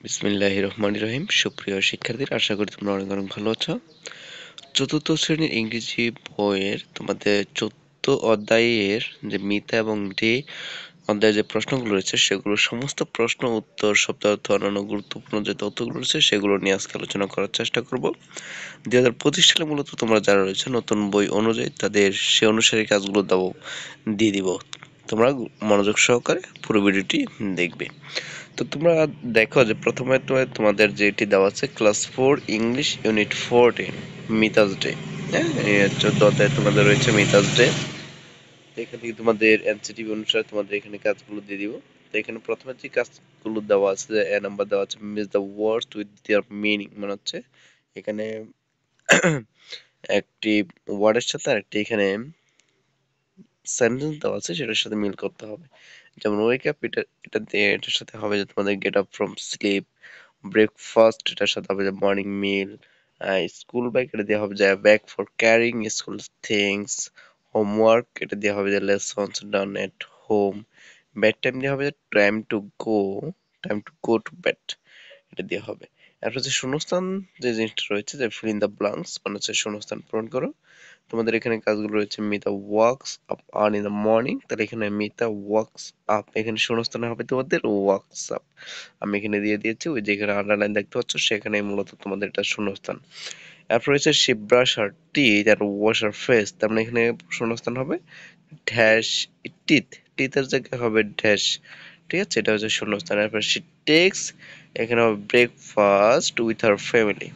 বিসমিল্লাহির রহমানির রহিম। সুপ্রিয় শিক্ষার্থীরা, আশা করি তোমরা অনেক অনেক ভালো আছো। চতুর্থ শ্রেণীর ইংরেজি বইয়ের তোমাদের 14 অধ্যায়ের যে মিতা এবং ডে অধ্যায়ে যে প্রশ্নগুলো রয়েছে সেগুলো সমস্ত প্রশ্ন উত্তর শব্দার্থ অন্যান্য গুরুত্বপূর্ণ যে তথ্যগুলো রয়েছে সেগুলো নিয়ে আজকে আলোচনা করার চেষ্টা করব। 2025 সালে মূলত তোমরা যারা রয়েছে নতুন বই অনুযায়ী তাদের সে অনুসারে কাজগুলো দিয়ে দিব। তোমরা মনোযোগ সহকারে পুরো ভিডিওটি দেখবে। তো তোমরা দেখো যে প্রথমে তোমাদের যেটি দেওয়া আছে class 4 English unit 14 Mita's day. হ্যাঁ, এই 14 অধ্যায়ে তোমাদের রয়েছে মিতাস ডে। এখান থেকে তোমাদের এনসিটিভি অনুসারে তোমাদের এখানে কাজগুলো দিয়ে দিব। তো এখানে প্রথমে যে কাজগুলো দেওয়া আছে যে এ নাম্বার দেওয়া আছে miss the words with their meaning, মানে হচ্ছে এখানে একটি ওয়ার্ডের সাথে আরেকটি এখানে সেন্টেন্স দেওয়া আছে সেটার সাথে মিল করতে হবে। যেমন ওয়েক আপ, এটা দিয়ে এটার সাথে হবে যে তোমাদের get up from sleep. Breakfast, এটার সাথে হবে যে মর্নিং মিল। স্কুল ব্যাগ, এটা দিয়ে হবে যে bag for carrying school things. Homework, এটা দিয়ে হবে যে lessons done at home. Bed time দিয়ে হবে যে time to go to bed, এটা দিয়ে হবে। এরপর যে শূন্যস্থান যে জিনিসটা রয়েছে যে ফিল ইন দ্য ব্লাঙ্কস, মানে হচ্ছে শূন্যস্থান পূরণ করো। তোমাদের এখানে কাজগুলো রয়েছে Mita works up earn in the morning, তাহলে এখানে মিতা ওয়ার্কস আপ, এখানে শূন্যস্থানে হবে তোমাদের ওয়ার্কস আপ। আমি এখানে দিয়ে দিয়েছি, ওই যেখানে আন্ডারলাইন দেখতে পাচ্ছ সেখানে মূলত তোমাদের এটা শূন্যস্থান। এরপর রয়েছে শি ব্রাশ হার টিথ আর ওয়াশ হার ফেস, তার মানে এখানে শূন্যস্থান হবে ড্যাশ টিথ, টিথের জায়গায় হবে ড্যাশ। ঠিক আছে, এটা হচ্ছে শূন্যস্থান। এরপর শি টেক্স, এখানে হবে breakfast with her family.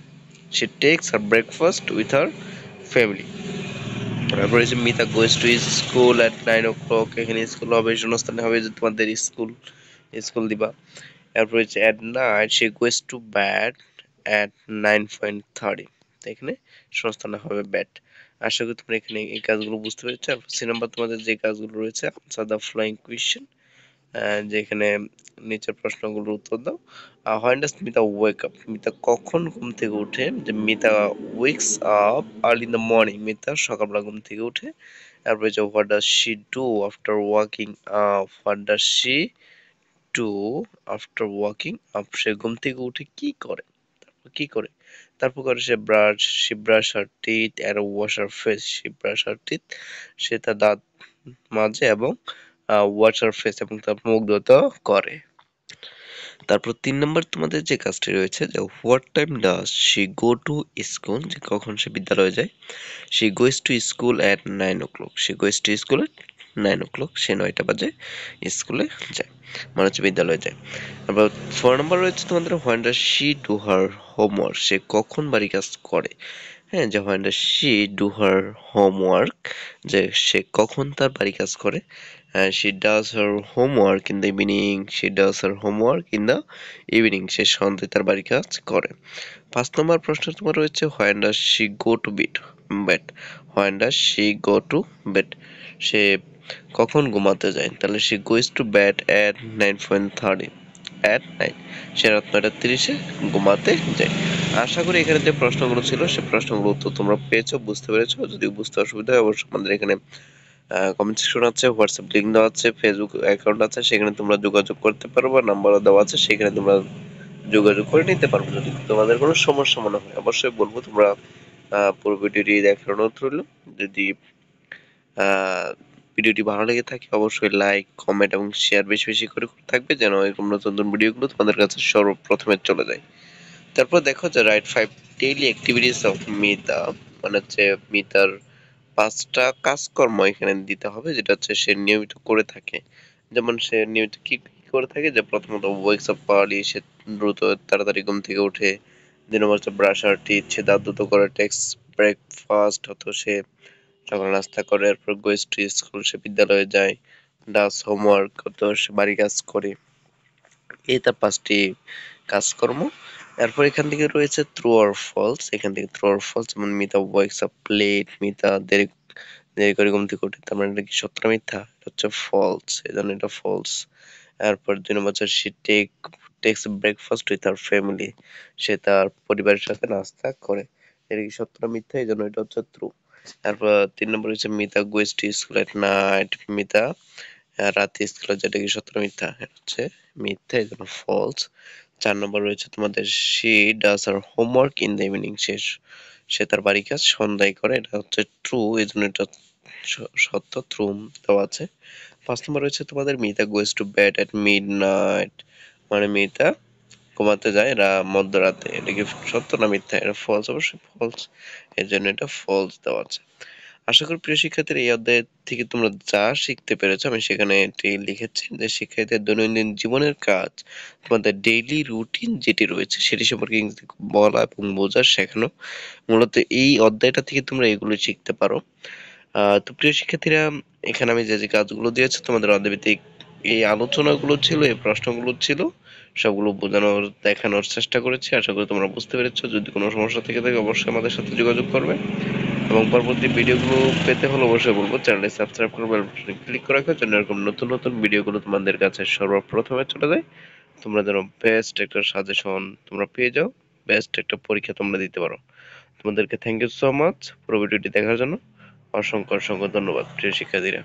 She text her breakfast with her family. তারপর হচ্ছে Mita গোয়েস to school at 9 o'clock, এখানে স্কুল হবে শূন্যস্থানে হবে যে তোমাদের স্কুল, স্কুল দিবা। এরপর হচ্ছে এট নাইট সে গোয়েস টু ব্যাড এট 9:30, এখানে শূন্যস্থানে হবে ব্যাড। আশা করি তোমরা এখানে এই কাজগুলো বুঝতে পেরেছো। আর সি নাম্বার তোমাদের যে কাজগুলো রয়েছে আনসার দ্য ফলোইং কোয়েশ্চেন, যেখানে নিচের প্রশ্নগুলোর উত্তর দাও। When does Mita wake up, Mita কখন ঘুম থেকে উঠে? যে Mita wakes up early in the morning, Mita সকালবেলা ঘুম থেকে উঠে। তারপরে যে what does she do after waking up, what does she do after waking up, সে ঘুম থেকে উঠে কি করে, কি করে। তারপর করে she brush her teeth and wash her face, she brush her teeth, সে তার দাঁত মাজে এবং ওয়াশ হার ফেস, এবং তার মুখ ধুতে করে। তারপর 3 নম্বর তোমাদের যে কাজটি রয়েছে যে what time does she go to school, যে কখন সে বিদ্যালয়ে যায়। She গোয়েস to school at 9 o'clock, she গোয়েস to school at 9 o'clock, সে 9টা বাজে স্কুলে যায়, মানে হচ্ছে বিদ্যালয়ে যায়। তারপর 4 নম্বর রয়েছে তোমাদের when does she do her homework, সে কখন বাড়ি কাজ করে। হ্যাঁ, যে when does she do her homework, যে সে কখন তার বাড়ি কাজ করে। She does her homework in the evening, she does her homework in the evening, সে সন্ধ্যায় তার বাড়ি কাজ করে। 5 নম্বর প্রশ্ন তোমার রয়েছে when does she go to bed, when does she go to bed, সে কখন ঘুমাতে যায়। তাহলে she goes to bed at 9:30, at 9, সে রাত 9:30-এ ঘুমাতে যায়। আশা করি এখানে যে প্রশ্নগুলো ছিল সে প্রশ্নগুলোর উত্তর তোমরা পেয়েছো, বুঝতে পেরেছো। যদি বুঝতে অসুবিধা হয় অবশ্যই আমাদের এখানে কমেন্ট সেকশন আছে, হোয়াটসঅ্যাপ লিংক দেওয়া আছে, ফেসবুক অ্যাকাউন্ট আছে, সেখানে তোমরা যোগাযোগ করতে পারো, বা নাম্বারও দেওয়া আছে, সেখানে তোমরা যোগাযোগ করে নিতে পারবো। যদি তোমাদের কোনো সমস্যা মনে হয় অবশ্যই বলবো। তোমরা পুরো ভিডিওটি দেখার অনুরোধ রইল। যদি আহ ভিডিওটি ভালো লেগে থাকে অবশ্যই লাইক কমেন্ট এবং শেয়ার বেশি বেশি করে করতে থাকবে, যেন এরকম নতুন নতুন ভিডিওগুলো তোমাদের কাছে সর্বপ্রথমে চলে যায়। তারপর দেখো যে right 5 daily activities of Mita, মানে হচ্ছে মিতার 5টা কাজকর্ম এখানে দিতে হবে, যেটা হচ্ছে সে নিয়মিত করে থাকে। যেমন সে নিয়মিত কি কি করে থাকে, যে প্রথমত ওয়েকস আপ আর্লি, সে দ্রুত তাড়াতাড়ি ঘুম থেকে ওঠে। 2 নম্বর হচ্ছে ব্রাশ আর টিথ, সে দাঁত দ্রুত করে। টেক্স ব্রেকফাস্ট, হতো সে সকালে নাস্তা করে। এরপর গোয়েস টু স্কুল, সে বিদ্যালয়ে যায়। ডাস হোমওয়ার্ক, হতো সে বাড়ি কাজ করে। এই তার 5টি কাজকর্ম। এরপর এখান থেকে রয়েছে ট্রু অর ফলস, এখান থেকে ট্রু অর ফলস, যেমন Mita wakes up late, Mita দেরি দেরি করে ঘুম থেকে ওঠে, তার মানে এটা কি সত্য না মিথ্যা? এটা হচ্ছে ফলস, এই জন্য এটা ফলস। এরপর 2 নম্বর হচ্ছে she takes breakfast with her family, সে তার পরিবারের সাথে নাস্তা করে। এটা কি সত্য না মিথ্যা? এই জন্য এটা হচ্ছে ট্রু। তারপর 3 নম্বর হচ্ছে Mita গোয়েস to school at night, Mita রাতে স্কুলে, যেটা কি সত্য না মিথ্যা? এটা হচ্ছে মিথ্যা, এই জন্য ফলস। 4 নম্বর রয়েছে তোমাদের she does her homework in the evening, সে তার বাড়ির কাজ সন্ধ্যায় করে, এটা হচ্ছে ট্রু, এই জন্য এটা সত্য, ট্রু দেওয়া আছে। 5 নম্বর রয়েছে তোমাদের মিতা গোয়েস টু বেড এট মিডনাইট, মানে মিতা ঘুমাতে যায় মধ্যরাতে, এটা কি সত্য না মিথ্যা? এটা ফলস, অবশ্যই ফলস, এর জন্য এটা ফলস দেওয়া আছে। আশা করি প্রিয় শিক্ষার্থীরা এই অধ্যায় থেকে তোমরা যা শিখতে পেরেছো, আমি সেখানে এটি লিখেছি যে শিক্ষার্থীদের দৈনন্দিন জীবনের কাজ, তোমাদের ডেইলি রুটিন যেটি রয়েছে সেটি সম্পর্কে ইংরেজিতে বলা এবং বোঝা শেখানো, মূলত এই অধ্যায়টা থেকে তোমরা এগুলো শিখতে পারো। তো প্রিয় শিক্ষার্থীরা, এখানে আমি যে যে কাজগুলো দিয়েছি তোমাদের অধ্যায়ভিত্তিক এই আলোচনাগুলো ছিল, এই প্রশ্নগুলো ছিল, সবগুলো বোঝানোর দেখানোর চেষ্টা করেছি। আশা করি তোমরা বুঝতে পেরেছো। যদি কোনো সমস্যা থেকে থাকে অবশ্যই আমাদের সাথে যোগাযোগ করবে, এবং পরবর্তী ভিডিওগুলো পেতে হলে অবশ্যই বলবো চ্যানেলটি সাবস্ক্রাইব করে বেল বাটনে ক্লিক করে রাখার জন্য, এরকম নতুন নতুন ভিডিওগুলো তোমাদের কাছে সর্বপ্রথমে চলে যায়। তোমরা যেন বেস্ট একটা সাজেশন তোমরা পেয়ে যাও, বেস্ট একটা পরীক্ষা তোমরা দিতে পারো। তোমাদেরকে থ্যাংক ইউ সো মাচ পুরো ভিডিওটি দেখার জন্য। অসংখ্য অসংখ্য ধন্যবাদ প্রিয় শিক্ষার্থীরা।